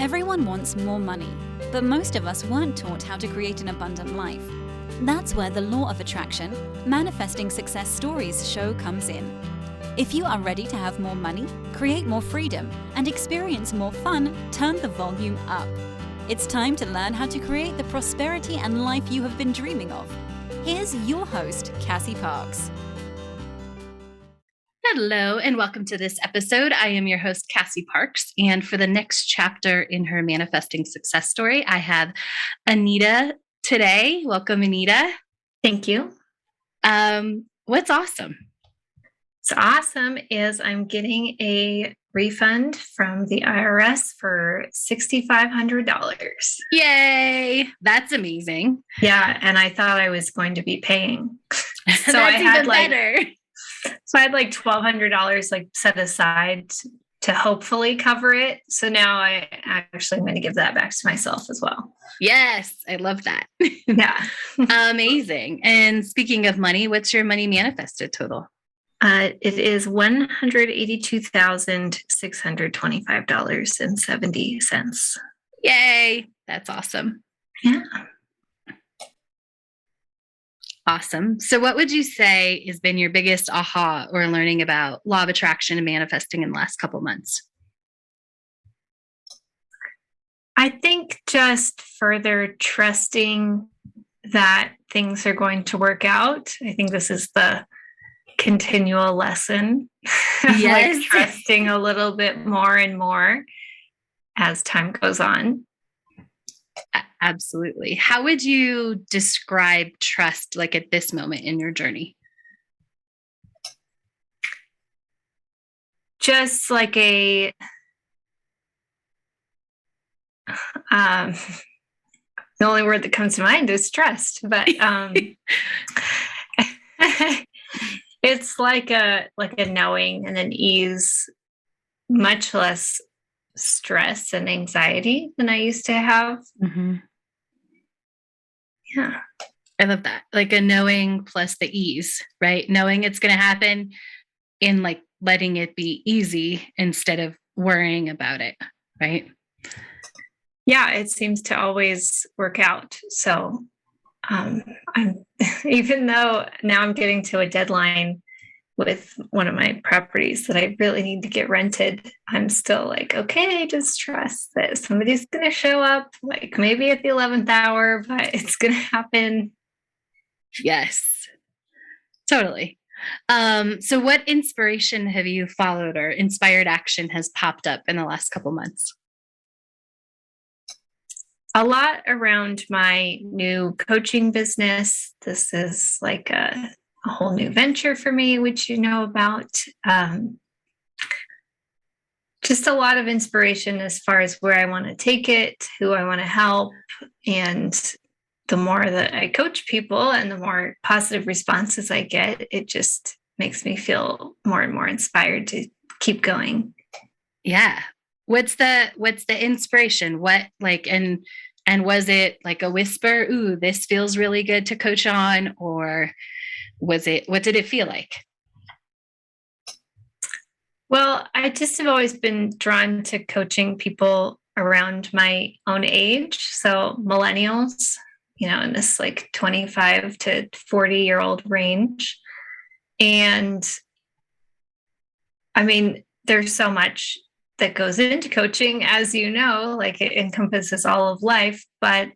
Everyone wants more money, but most of us weren't taught how to create an abundant life. That's where the law of attraction, manifesting success stories show comes in. If you are ready to have more money, create more freedom, and experience more fun, turn the volume up. It's time to learn how to create the prosperity and life you have been dreaming of. Here's your host, Cassie Parks. Hello, and welcome to this episode. I am your host, Cassie Parks, and for the next chapter in her manifesting success story, I have Anita today. Welcome, Anita. Thank you. What's awesome? What's awesome is I'm getting a refund from the IRS for $6,500. Yay! That's amazing. Yeah, and I thought I was going to be paying. So that's even better. So I had like $1,200 set aside to hopefully cover it. So now I actually am going to give that back to myself as well. Yes, I love that. Yeah. Amazing. And speaking of money, what's your money manifested total? It is $182,625.70. Yay. That's awesome. Yeah. Awesome. So what would you say has been your biggest aha or learning about law of attraction and manifesting in the last couple months? I think just further trusting that things are going to work out. I think this is the continual lesson. Yes. Trusting a little bit more and more as time goes on. Absolutely. How would you describe trust at this moment in your journey? Just like the only word that comes to mind is trust, but it's like a knowing and an ease, much less stress and anxiety than I used to have. Mm-hmm. Yeah. I love that. Like a knowing plus the ease, right? Knowing it's going to happen in letting it be easy instead of worrying about it, right? Yeah, it seems to always work out. So I'm even though now I'm getting to a deadline with one of my properties that I really need to get rented, I'm still okay, just trust that somebody's going to show up, maybe at the 11th hour, but it's going to happen. Yes, totally. So what inspiration have you followed or inspired action has popped up in the last couple months? A lot around my new coaching business. This is a whole new venture for me, which you know about. Just a lot of inspiration as far as where I want to take it, who I want to help. And the more that I coach people and the more positive responses I get, it just makes me feel more and more inspired to keep going. Yeah. What's the inspiration? What and was it a whisper? Ooh, this feels really good to coach on, or what did it feel like? Well, I just have always been drawn to coaching people around my own age. So millennials, in this 25 to 40-year-old range. And I mean, there's so much that goes into coaching, as you know, it encompasses all of life, but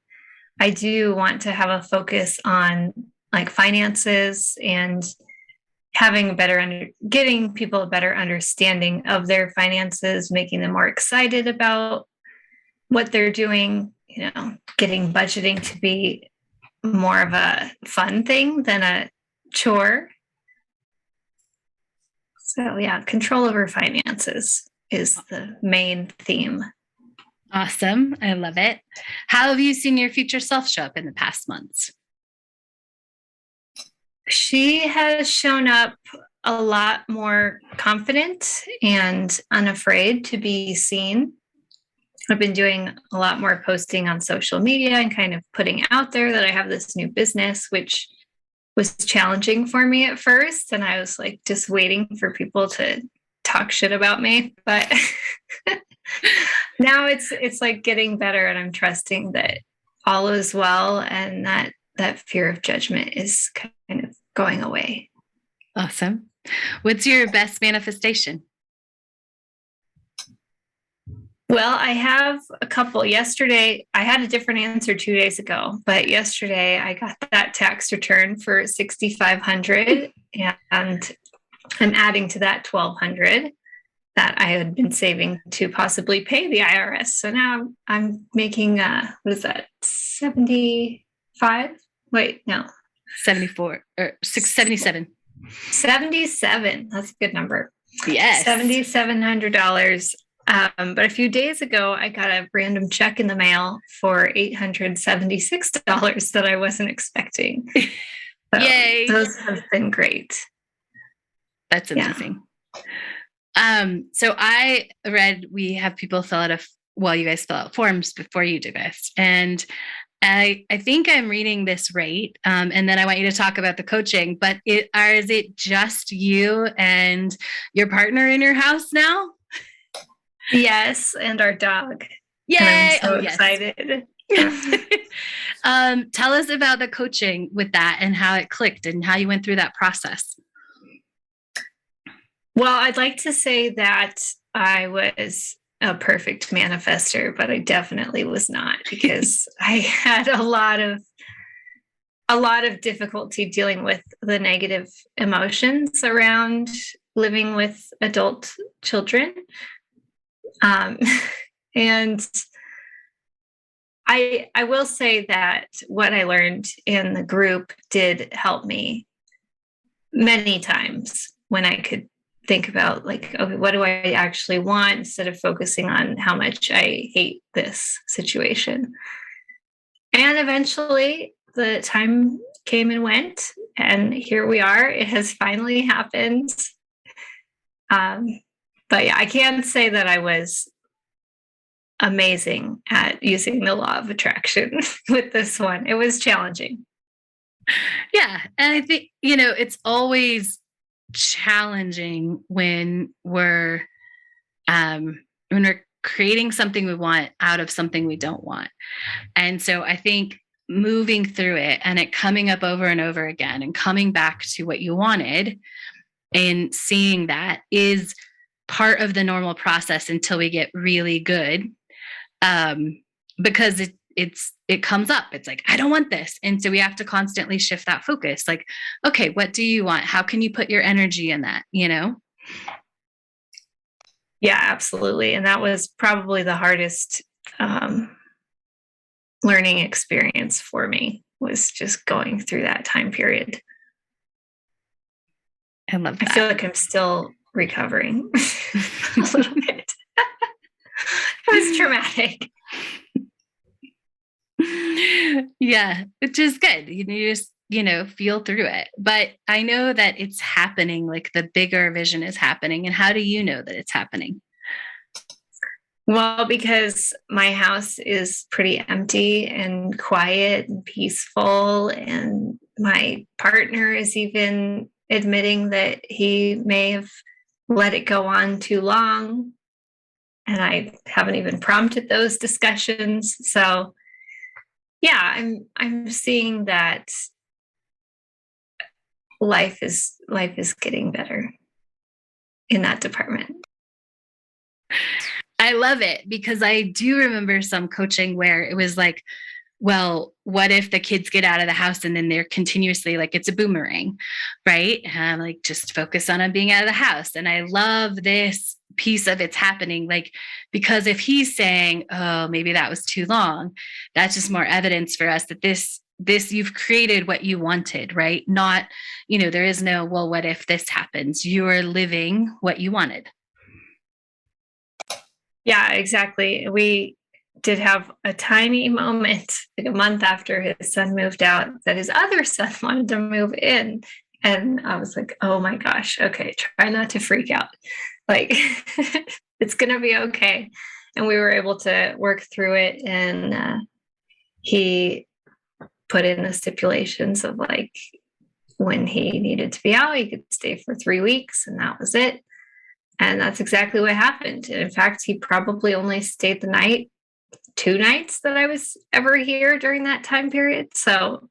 I do want to have a focus on finances and having getting people a better understanding of their finances, making them more excited about what they're doing, getting budgeting to be more of a fun thing than a chore. So yeah, control over finances is the main theme. Awesome. I love it. How have you seen your future self show up in the past months? She has shown up a lot more confident and unafraid to be seen. I've been doing a lot more posting on social media and kind of putting out there that I have this new business, which was challenging for me at first. And I was just waiting for people to talk shit about me. But Now it's like getting better, and I'm trusting that all is well, and that fear of judgment is kind of going away. Awesome. What's your best manifestation? Well, I have a couple. Yesterday, I had a different answer 2 days ago, but yesterday I got that tax return for $6,500, and I'm adding to that $1,200 that I had been saving to possibly pay the IRS. So now I'm making what is that? 75? Wait, no. 74 or 677. 77. That's a good number. Yes. $7,700. But a few days ago, I got a random check in the mail for $876 that I wasn't expecting. So yay. Those have been great. That's amazing. Yeah. So I read we have people fill out you guys fill out forms before you do this. And I think I'm reading this right. And then I want you to talk about the coaching, but is it just you and your partner in your house now? Yes, and our dog. Yay! And I'm so excited. Tell us about the coaching with that and how it clicked and how you went through that process. Well, I'd like to say that I was a perfect manifester, but I definitely was not, because I had a lot of difficulty dealing with the negative emotions around living with adult children. And I will say that what I learned in the group did help me many times when I could think about, like, okay, what do I actually want, instead of focusing on how much I hate this situation. And eventually the time came and went, and here we are. It has finally happened. But yeah, I can say that I was amazing at using the law of attraction with this one. It was challenging. Yeah. And I think, it's always challenging when we're creating something we want out of something we don't want. And so I think moving through it and it coming up over and over again and coming back to what you wanted and seeing that is part of the normal process until we get really good. Because it comes up. It's like, I don't want this. And so we have to constantly shift that focus. Like, okay, what do you want? How can you put your energy in that, Yeah, absolutely. And that was probably the hardest learning experience for me, was just going through that time period. I love that. I feel like I'm still recovering a little bit. It was traumatic. Yeah, which is good. You just, feel through it. But I know that it's happening, like the bigger vision is happening. And how do you know that it's happening? Well, because my house is pretty empty and quiet and peaceful. And my partner is even admitting that he may have let it go on too long. And I haven't even prompted those discussions. So yeah, I'm seeing that life is getting better in that department. I love it, because I do remember some coaching where it was like, well, what if the kids get out of the house and then they're continuously like, it's a boomerang, right? And like, just focus on them being out of the house. And I love this piece of it's happening, like, because if he's saying, oh, maybe that was too long, that's just more evidence for us that this you've created what you wanted, right? Not, there is no, well, what if this happens? You are living what you wanted. Yeah, exactly. We did have a tiny moment, like a month after his son moved out, that his other son wanted to move in. And I was like, oh my gosh, okay, try not to freak out. Like, it's going to be okay. And we were able to work through it. And he put in the stipulations of like, when he needed to be out, he could stay for 3 weeks, and that was it. And that's exactly what happened. And in fact, he probably only stayed the night, 2 nights that I was ever here during that time period. So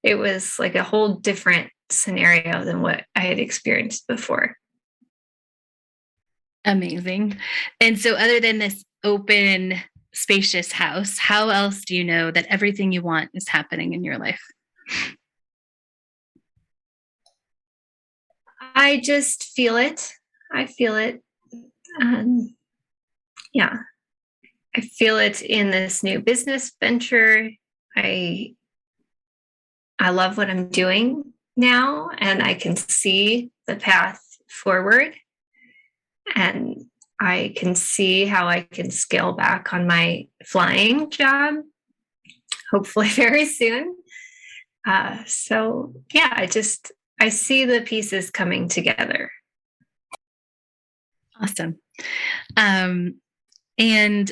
it was like a whole different scenario than what I had experienced before. Amazing. And so other than this open, spacious house, how else do you know that everything you want is happening in your life? I just feel it. I feel it. Yeah. I feel it in this new business venture. I love what I'm doing now, and I can see the path forward. And I can see how I can scale back on my flying job, hopefully very soon. So yeah, I see the pieces coming together. Awesome. And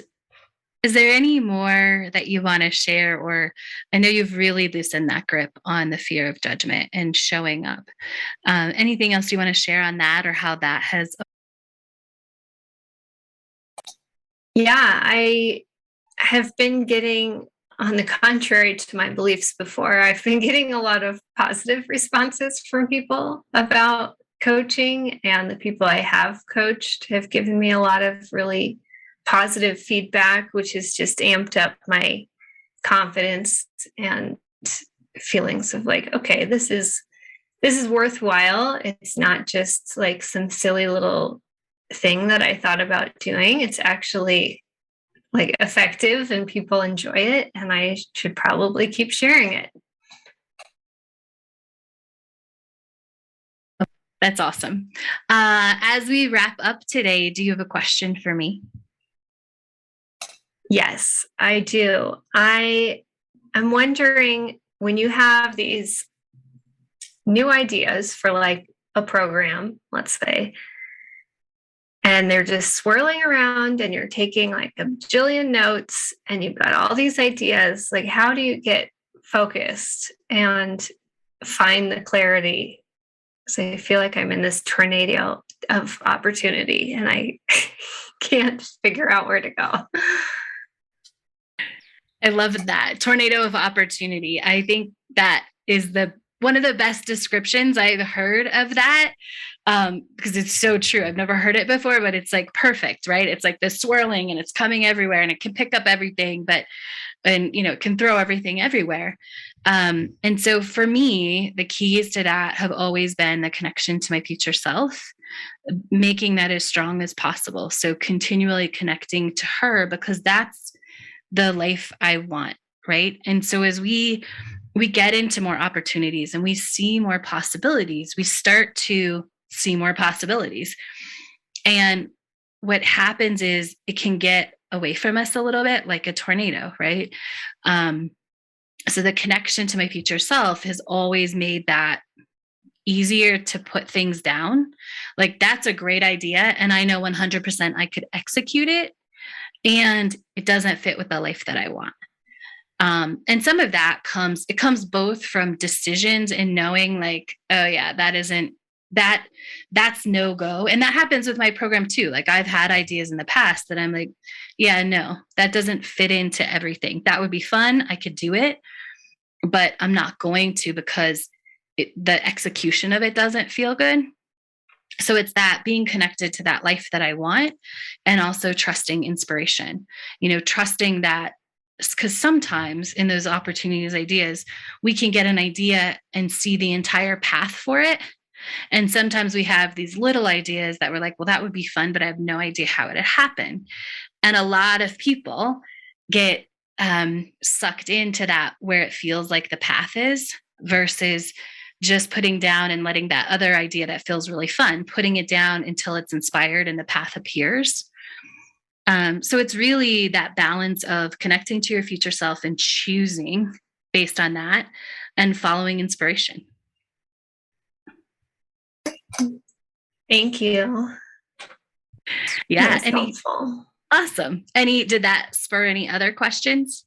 is there any more that you want to share? Or I know you've really loosened that grip on the fear of judgment and showing up. Anything else you want to share on that, or how that has? Yeah, I have been getting, on the contrary to my beliefs before, I've been getting a lot of positive responses from people about coaching, and the people I have coached have given me a lot of really positive feedback, which has just amped up my confidence and feelings of like, okay, this is worthwhile. It's not just like some silly little thing that I thought about doing. It's actually like effective and people enjoy it, and I should probably keep sharing it. That's awesome. As we wrap up today, do you have a question for me? Yes, I do. I'm wondering, when you have these new ideas for like a program, let's say, and they're just swirling around and you're taking like a bajillion notes and you've got all these ideas, like how do you get focused and find the clarity? So I feel like I'm in this tornado of opportunity and I can't figure out where to go. I love that tornado of opportunity. I think that is one of the best descriptions I've heard of that, because it's so true. I've never heard it before, but it's like perfect, right? It's like this swirling and it's coming everywhere and it can pick up everything, it can throw everything everywhere. And so for me, the keys to that have always been the connection to my future self, making that as strong as possible. So continually connecting to her, because that's the life I want, right? And so as we get into more opportunities and we see more possibilities, we start to see more possibilities. And what happens is it can get away from us a little bit, like a tornado, right? So the connection to my future self has always made that easier to put things down. Like, that's a great idea, and I know 100% I could execute it, and it doesn't fit with the life that I want. And some of that comes both from decisions and knowing like, oh yeah, that's no go. And that happens with my program too. Like, I've had ideas in the past that I'm like, yeah, no, that doesn't fit into everything. That would be fun. I could do it, but I'm not going to, because the execution of it doesn't feel good. So it's that being connected to that life that I want, and also trusting inspiration, trusting that, because sometimes in those opportunities, ideas, we can get an idea and see the entire path for it. And sometimes we have these little ideas that we're like, well, that would be fun, but I have no idea how it would happen. And a lot of people get sucked into that, where it feels like the path is, versus just putting down and letting that other idea that feels really fun, putting it down until it's inspired and the path appears. So it's really that balance of connecting to your future self and choosing based on that, and following inspiration. Thank you. Yeah. Helpful. Awesome. Did that spur any other questions?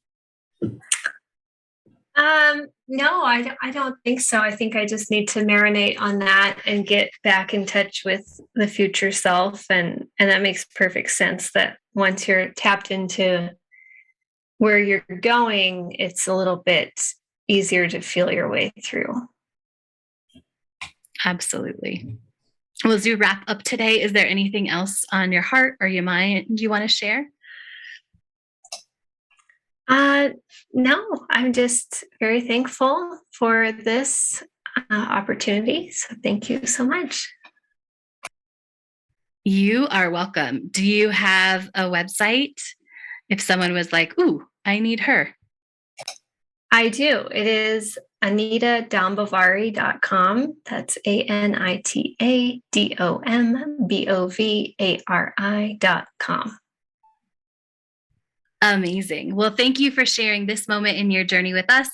No, I don't think so. I think I just need to marinate on that and get back in touch with the future self. And that makes perfect sense that once you're tapped into where you're going, it's a little bit easier to feel your way through. Absolutely. Well, as we wrap up today, is there anything else on your heart or your mind you want to share? No, I'm just very thankful for this opportunity. So thank you so much. You are welcome. Do you have a website? If someone was like, ooh, I need her. I do. It is anitadombovari.com. That's ANITADOMBOVARI.com. Amazing. Well, thank you for sharing this moment in your journey with us.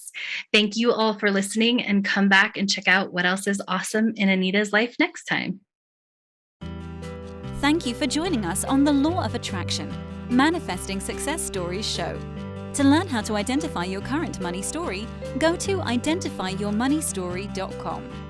Thank you all for listening, and come back and check out what else is awesome in Anita's life next time. Thank you for joining us on the Law of Attraction, Manifesting Success Stories show. To learn how to identify your current money story, go to identifyyourmoneystory.com.